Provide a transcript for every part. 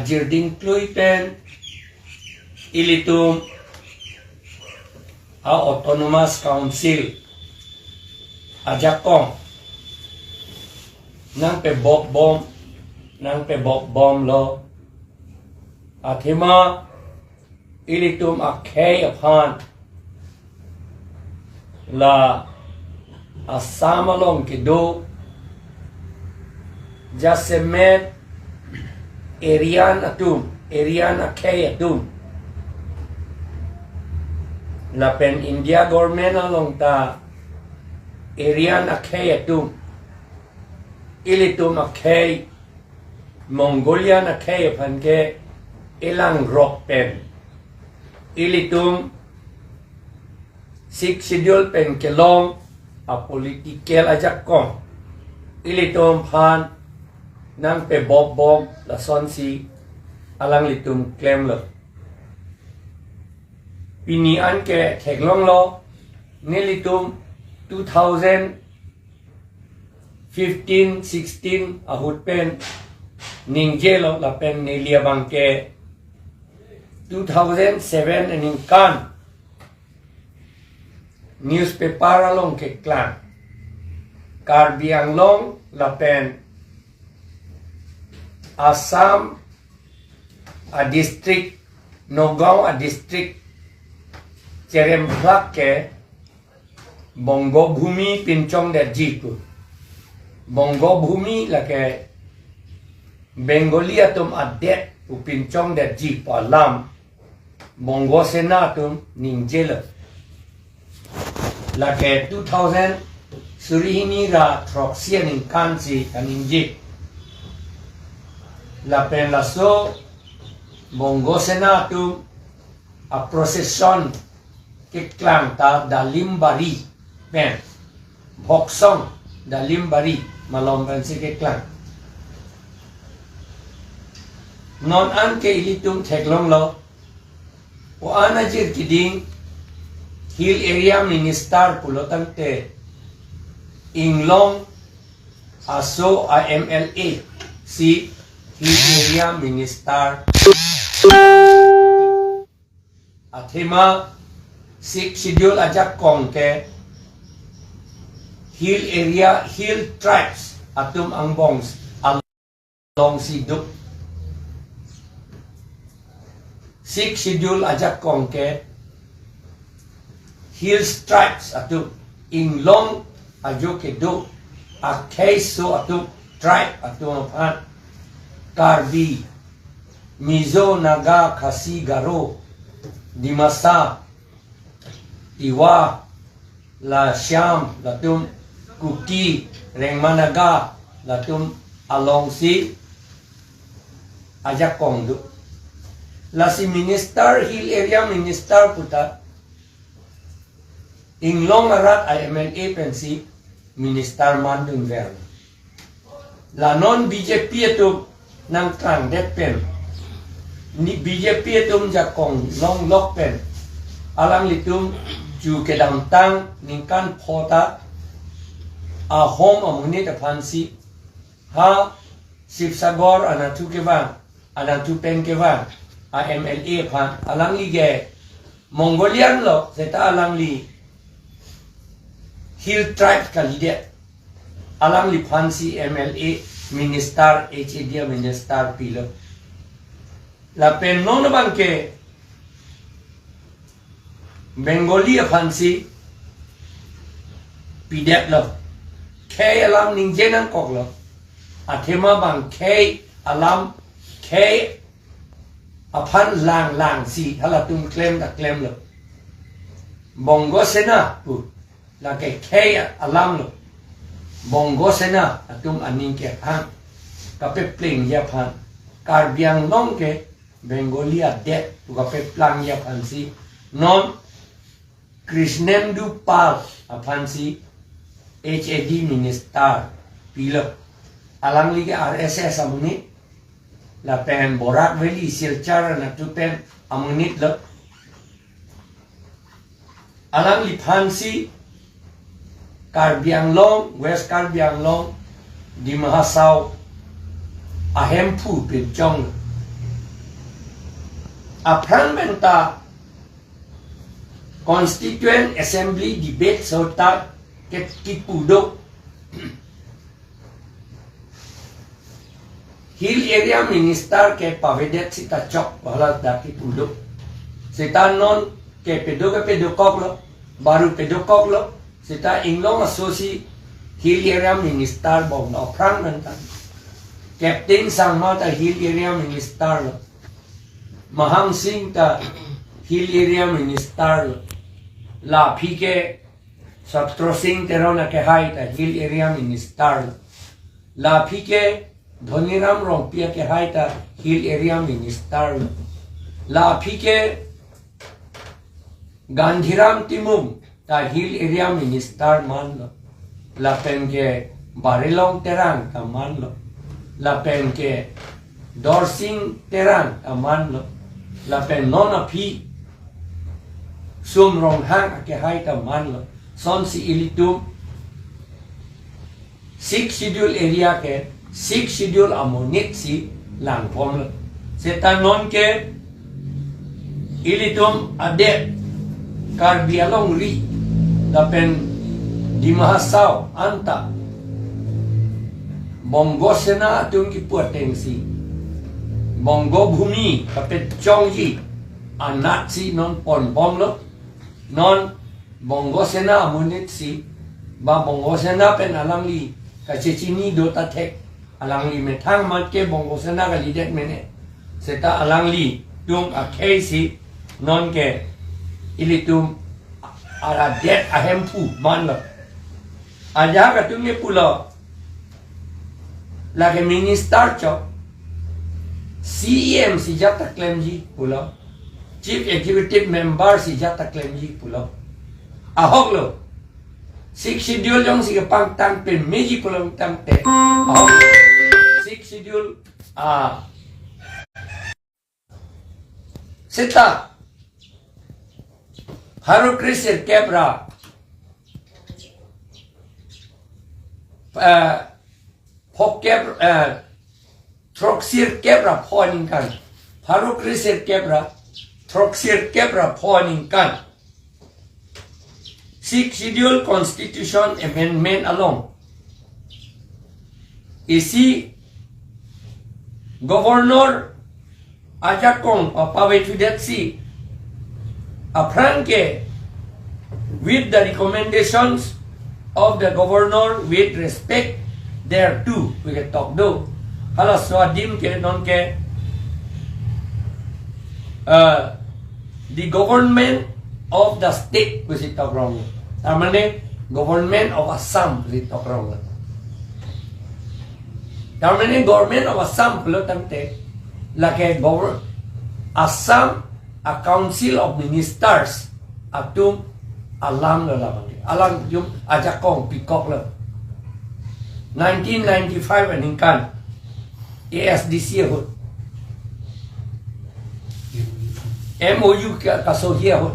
jirding klui pen ilitum a autonomous council ajakong nang pe bom lo athima ilitum akhei aphan la asamalong kido jasemet Arian akhei atum la pen India government along ta Arian akhei atum ilitum akhei Mongolian akhei aphan ke elang rock pen ilitum six schedule pen kelong a political ajakong ilitum phan nang pe bom la son si alang litum claim lo pinian ke theklong lo nilitum 2015-16 ahut pen ningje lo la pen nelia bang ke 2007 ning kan newspaper along ke klan Karbi Anglong la pen Assam a district Nogao a district Cheremplak ke Bongo Bhumi Pinchong de Jiku Bongo Bhumi la ke Bengali atum adet u Pinchong de Jip alam Bongo Senatum Ningjela la ke 2000 Surihini ra Troxian in Kansi and in Jip la pen la so Bongo Senatum a procession ke klang ta dalimbari pen boksong dalimbari malom pen si ke klang non an ke ilitum theklong lo o anajir kiding hill area minister pulotang te Inglong aso AMLA si hill area minister athema six schedule ajak kong ke hill area hill tribes atum ang bongs along si duk six schedule ajak kong ke hill tribes atum Inglong ajo ke do akhei so atum tribe atum aphan Karbi, Mizo, Naga, Khasi, Garo, Dimasa, Iwa, La Syam, Latum, Kuki, Rengmanaga, Latum, Alongsi, Ajak Kongdu. La si minister, hill area minister puta, Inglong arat IMLA pensi, minister mandun ver. La non BJP itu nang klang det pen ni BJP tum jakong long lok pen alang litum ju kedam tang ningkan phota a home amuni ta phansi ha sipsagor anatu ke bang anatu pen ke bang AMLA phan alang li ge Mongolian lo seta alang li hill tribe kalidet alang li phansi MLA minister HAD minister pilo la pen non bang ke Bengali phansi pidet lo ke alam ningje nang kok lo athema bang ke alam ke aphan lang si hala tum claim lo Bongo Sena pu la ke alam lo Bongo Sena atum aning ke hang kape pling ya phan Karbi Anglong ke Bengali adet tu kape plang ya phan si non Krishnendu Pal aphan si HAD minister pilo alang li ke RSS amuni la pen Borak Valley Silchar na tu pen amunit lo alang li phan si Karbi Anglong, West Karbi Anglong, di Mahasau, Ahempu Pinchong, apprangment ta Constituent Assembly debate sota ket kipudo Hill Area Minister ke pavedet sita chok bala da kipudo sita non ke pedokok lo baru pedokok lo sita Anglong Associate Hill Area Minister bong na apprangment ta Captain Sangma ta Hill Area Minister lo Mahang Singh ta Hill Area Minister lo La Pike Satro Singh Terona ke hai ta Hill Area Minister lo La Pike Dhoniram Rompia ke hai ta Hill Area Minister lo La Pike Gandhiram Timum ta Hill Area Minister man lo La pen ke Barilong Terang ta man lo La pen ke Dorsing Terang ta man lo La pen non api Sum rong hang ke hai ta man lo son si ilitum 6 schedule area ke 6 schedule amonit si lang pom lo seta non ke ilitum adet Karbi Anglong ri la pen di Mahasau anta Bongo sena tung ki puateng si Bongo bhumi kapet chongji anak si non pon bom lo non Bongo sena amunit si ba Bongo sena pen alangli kacecini dota tek alangli metang mat ke Bongo sena ka lidet mene seta alangli tung akhei si non ke ilitum ala det ahempu man lo aja ka tung ne pulo la ke minister cho CEM si jata klemji pulo Chief Executive Member si jata klemji pulo ahok lo 6 schedule jong si pang tang pen meji pulo tang te ahok 6 schedule seta haru kriser kebra Pokeb Troxir Kebra Poning Kan Haru Kriser Kebra Troxir Kebra Poning Kan 6 Schedule Constitution Amendment along Isi Governor Ajakong Pavetudatsi Apranke with the recommendations of the governor with respect thereto we can talk do hala swadim ke non ke the government of the state we talk wrong tamane government of Assam we talk wrong tamane government of Assam pulo tamte la ke Assam a council of ministers atum alam la alam yung ajakong pikok la 1995 aningkan ASDC hot MOU kasohia hot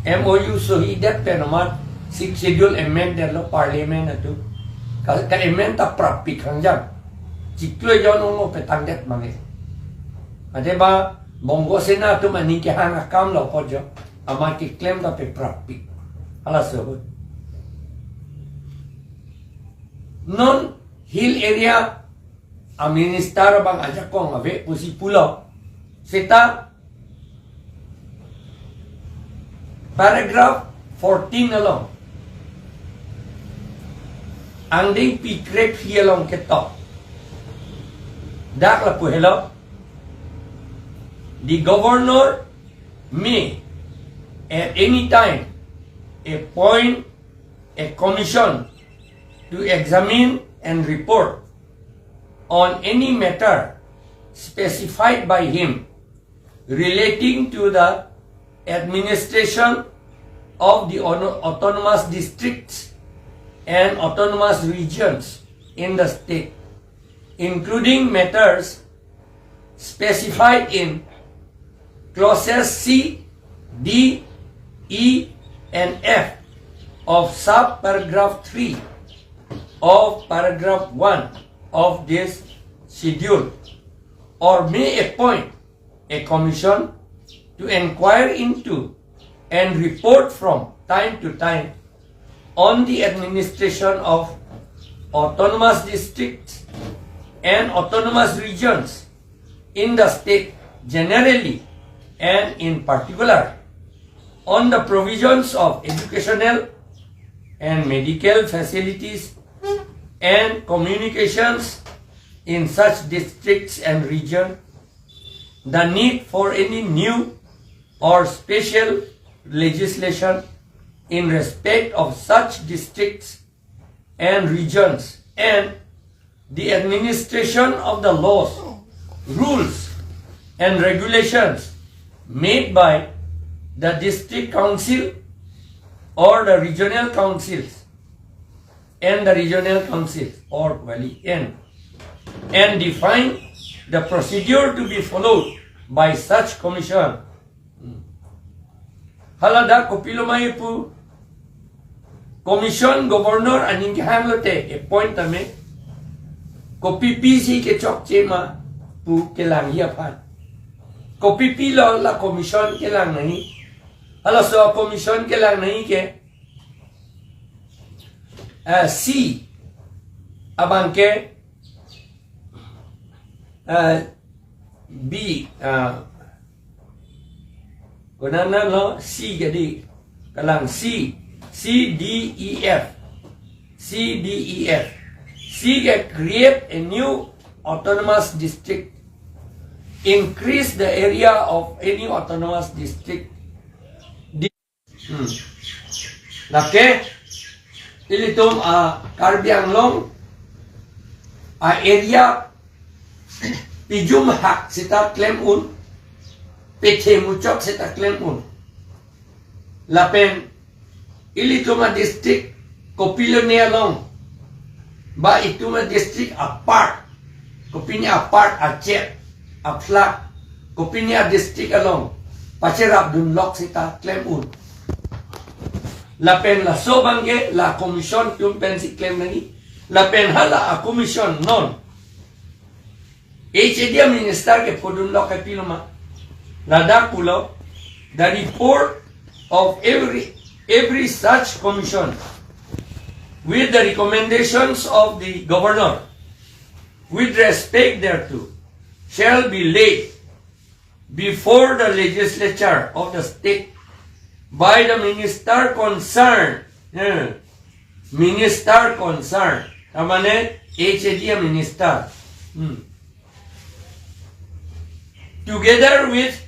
MOU sohidat penamat 6 schedule amendment lo parliament atu ka amendment ta prapik hangjang ciklo yon mo petangdet mange ade ba Bongo sena tu maning ke hang akam lo pojo ama ki claim ta pe prapik ala so non hill area a minister bang ajakong ave pusi pulo seta paragraph 14 along ang ding pi krep hialong ketok dak la puhelo the governor may at any time appoint a commission to examine and report on any matter specified by him relating to the administration of the autonomous districts and autonomous regions in the state, including matters specified in clauses C, D, E, and F of subparagraph 3 of paragraph 1 of this schedule, or may appoint a commission to inquire into and report from time to time on the administration of autonomous districts and autonomous regions in the state generally and in particular on the provisions of educational and medical facilities and communications in such districts and regions, the need for any new or special legislation in respect of such districts and regions, and the administration of the laws, rules, and regulations made by the district council or the regional councils and the regional councils or valley and define the procedure to be followed by such commission. Halada kopilomay pu commission governor aning hanglote appoint ame kopi PC ke chok chema pu ke lang hiapan kopi pi lo la commission ke lang nahi hala so commission ke lang nahi ke C abang ke B Gunana lo C jadi kalang C D E F C get create a new autonomous district, increase the area of any autonomous district. Lake ilitum Karbi Anglong area pijum hak sita claim un Peche muchok seta claim un. Lapen ilituma district kopilone along. Ba ituma district apart. Kopinya apart Aceh, Aflak. Kopinya district along. Pacerap dun lok seta claim un. Lapen la sobange la commission tumpen si claim nani. Lapen hala a commission non. Dia minister ke podun lok ke piloma. Klardak pulau, the report of every such commission with the recommendations of the governor with respect thereto shall be laid before the legislature of the state by the minister concerned. Minister concerned. Tamane HDM minister. Together with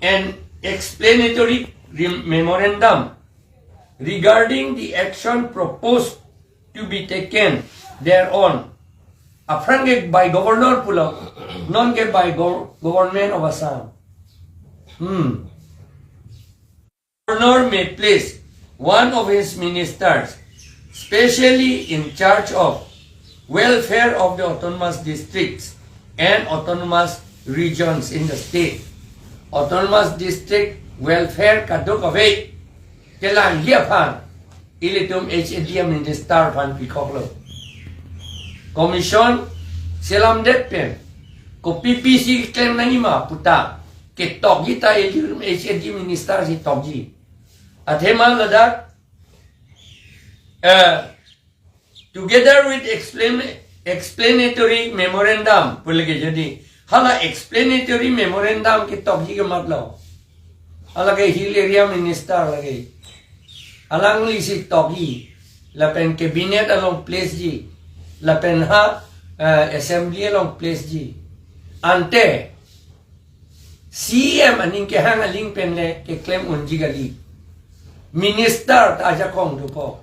an explanatory memorandum regarding the action proposed to be taken thereon, affirmed by Governor Pulau, non by Government of Assam. Governor may place one of his ministers specially in charge of welfare of the autonomous districts and autonomous regions in the state. Autonomous district welfare kaduk away kelang hiapan ilitum HDM minister fan pikoklo commission selam depen ko PPC claim nanima puta ke tok kita ilitum HDM minister si tokji athema ladak together with explanatory memorandum pulge jadi hala explanatory memorandum ki tokji ke matlaw alage hill area minister lage alang li si tokji lapen cabinet along place ji lapen assembly along place ji ante CM aning ke hang aling pen le ke claim unji gali minister ta ja kong du po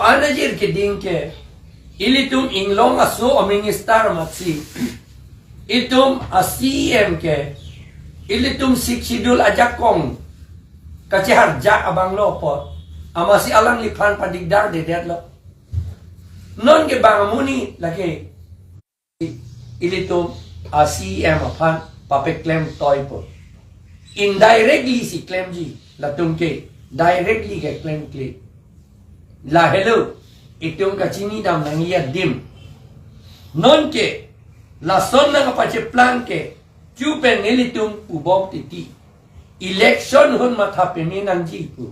anajir ke ding ke ilitum inglong aso o minister matsi itum CM ke ilitum siksidul ajakong kacihar jak abang lo po amasi alang lipan padigdar de det lo non ke bangamuni lagi ilitum CM apan pape claim toy po indirectly si claim ji latum ke directly ke claim ke la hello itum kachini dam nangiya dim non ke la son na kapache plan ke จูเป็นนิลิตุมปูบอกติติ election หุ่นมาทับเป็นนันจีปู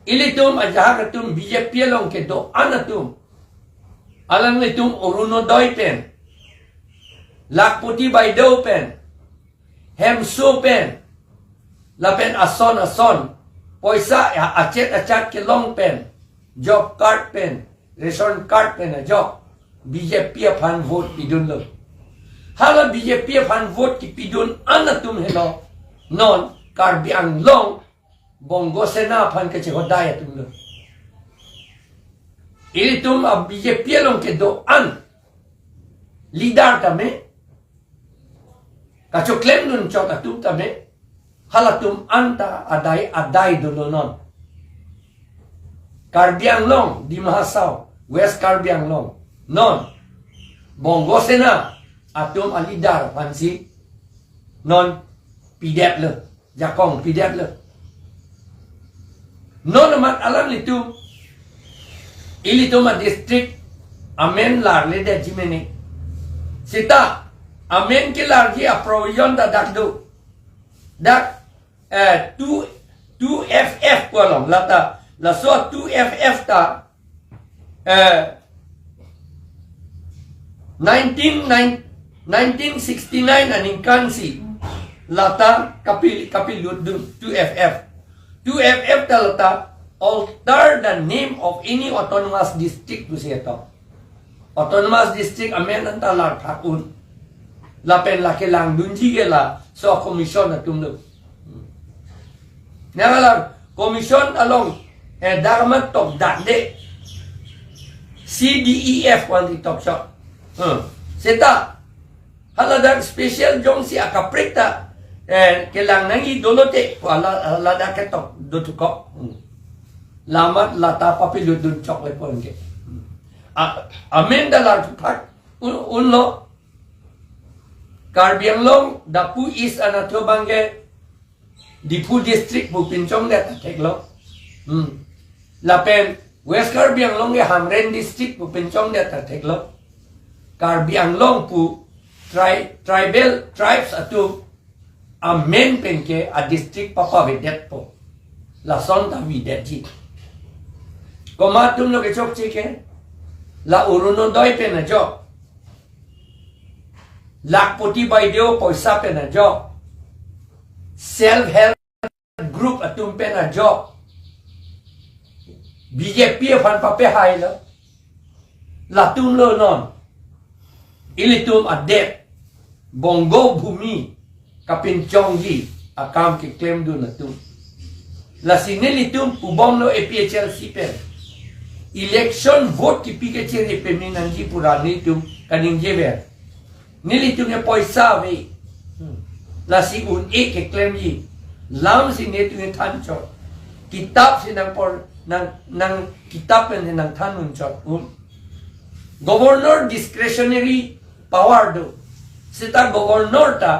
อิลิตุมอาจารย์ตุม BJP ลงเกดออันตุมอาลังลิตุมอรุณโดยเป็นลักพุติใบเดวเป็นเฮมซูเป็นและเป็นอัศนปอยซาอาเจตอาจารย์เกลงเป็น job card เป็น ration card เป็นนะ job BJP พันโหวตปิดุนเลยฮาล BJP พันโหวตที่ปิดุนอันตุมเฮโลนอนการบิอังลงบงโกเซนาพันกระเจกได้ตุมเลยอิลิตุมอับ BJP ลงเกดออันลีดาร์ทำไมกระจกเล่มนุนจอดตุมทำไมฮัลตุมอันตาอดายดูนอนการบิอังลงดิมหาสาวเวสการบิอังลงนอนบงโกเซนาตุมอลีดาร์พันซีนอนปีเด็ดเลยจากองปีเด็ดเลยนอนมันอาลังลิตุมอิลิตุมดิสตริกอเมนลาร์เลเดจิเมเนสิตาอเมนกิลาร์ที่อโปรยอนดักดูดัก2FF กว่าลงละตาละส่วน 2FF ตา1969อันนี้กันสิlata kapil ludum 2FF ta lata alter the name of any autonomous district tu siya autonomous district amen anta lar thakun la pen la ke lang dunji ke la so commission na tumnu nala commission along dharma tok dande CDEF one the top shot seta halada special jong si akaprita kelang nangi dolote ala da ketok dotukok lamat lata papilud dun chokle pon ke amen dalar thak unlo Karbi Anglong dapu is anato bange dipu district bu pinchong da theklo la pen West Karbi Anglong ge Hamren district bu pinchong da theklo Karbi Anglong pu tribes atu a main penke a district papa vedet po la sonta videt ji koma tum lo ke chok chike la uruno doi pe na jo lakpoti bai deo poisa pe na jo self help group atum pe na jo BJP fan pa pe hai lo la tum lo non ilitum adet bongo bhumi kapin chongji akam ke claim du na tu la sinelitum ubom no APHLC pen election vote ki pike chere pe minanji purani tum kaning jeber nilitum ne poisa ve la si un e ke claim ji lam sinetu ne than cho kitab sinang por nang kitab pen nang than un cho governor discretionary power do sita governor ta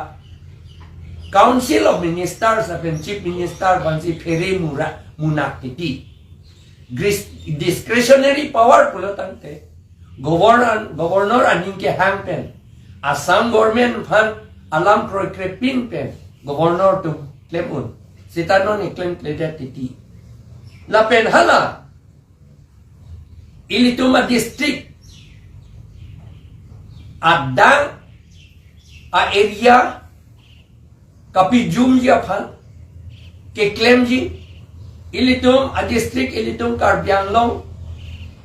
council of ministers apen chief minister bansi phere munak titi discretionary power pulotante governor aning ke hampen Assam government fan alam prokrepin pen governor to claim un sita non claim pledet titi la pen hala ilituma district adang a area kapi jum ji aphan ke claim ji ilitum a district ilitum Karbi Anglong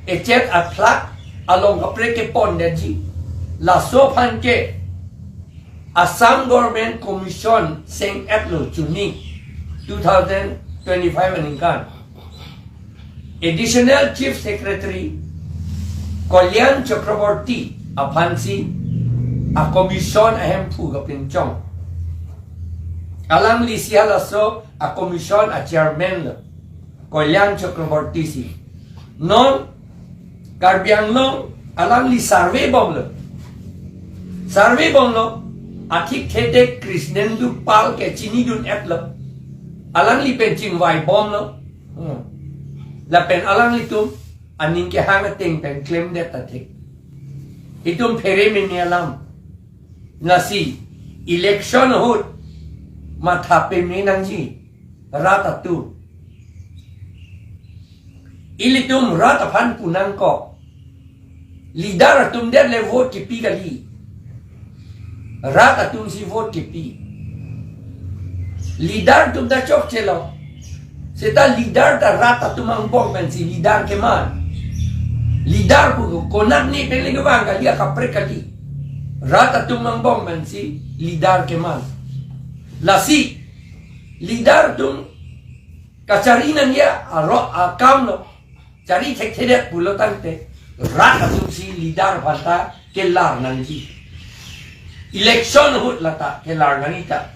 e chet a plak along kapre ke pon de ji la so phan ke Assam government commission seng aplo chuni 2025 aninkan additional chief secretary Kalyan Chakraborty aphansi a commission ahem phu kapin chong alam li siala so a commission a chairman Kalyan Chakraborty si non Karbi Anglong alam li survey bom lo athik thete Krishnendu Pal ke chini dun app lo alam li pen ching vai bom lo la pen alam li tum aning ke hang ting pen claim det athik itum phere min alam nasi election hut mathape menanji ratatu ilitum ratapan punangko leader tum der le vote kipi kali ratatum si vote kipi leader tum da chok chelo seta leader da ratatum ang bong men si leader ke man leader ko konak ni peling bang kali kapre kali ratatum ang bong men si leader ke man lasi leader tum kacarinan dia akam no cari cek pulo tante ratatum si leader banta kelar nanti election hut lata kelar nanita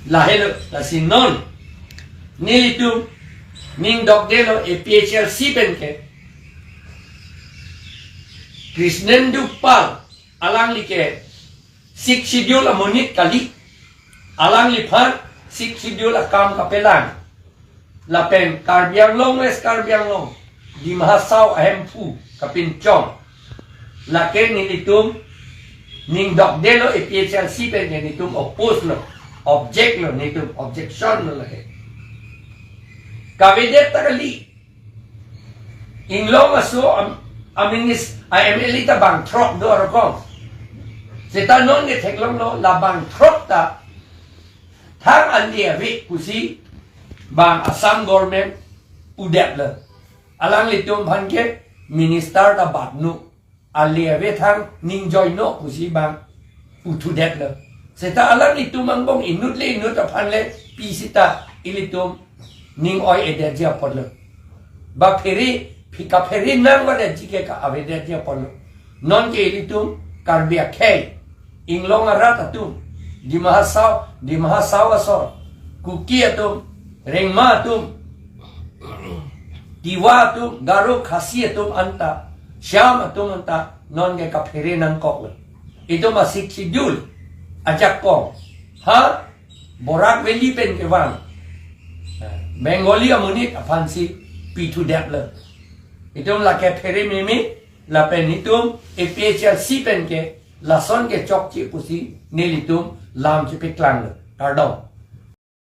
lahelo lasi non nilitum ning dogdelo APHLC penke Krishnendu pal alang like 6 schedule amonit kali alang lipan 6 schedule akam kapelan lapen Karbi Anglong wes Karbi Anglong di mahasau ahinpen kapin chong laken nilitum ning dogdelo APHLC penke nitum oppose lo object lo nitum objection lo lahe kavedet takali inglong aso aminis IML ta bang trop do arokong seta non ge theklong lo la bang trop ta thang alia vi kusi bang Assam government udep le alang litum phan ke minister ta batnu alia ve thang ning joy no kusi bang utu dep le seta alang litum ang bong inut ta phan le pisita ilitum ning oi ede dia podle ba pheri phika pheri nang wa de jike ka avede dia podle non ke ilitum Karbi Anglong inglong arata tum di mahasau asor kukia tum rengma tum diwa tum garo khasi tum anta syam tum anta non ke ka pheri nang kok itu masih schedule ajak ko ha borak veli pen ke wang Bengali amunit apansi P2 depler. Itum la ke pere mimi la penitum APHLC pen ke lason ke chok chi pusi nelitum lam chi pe klang Klardak.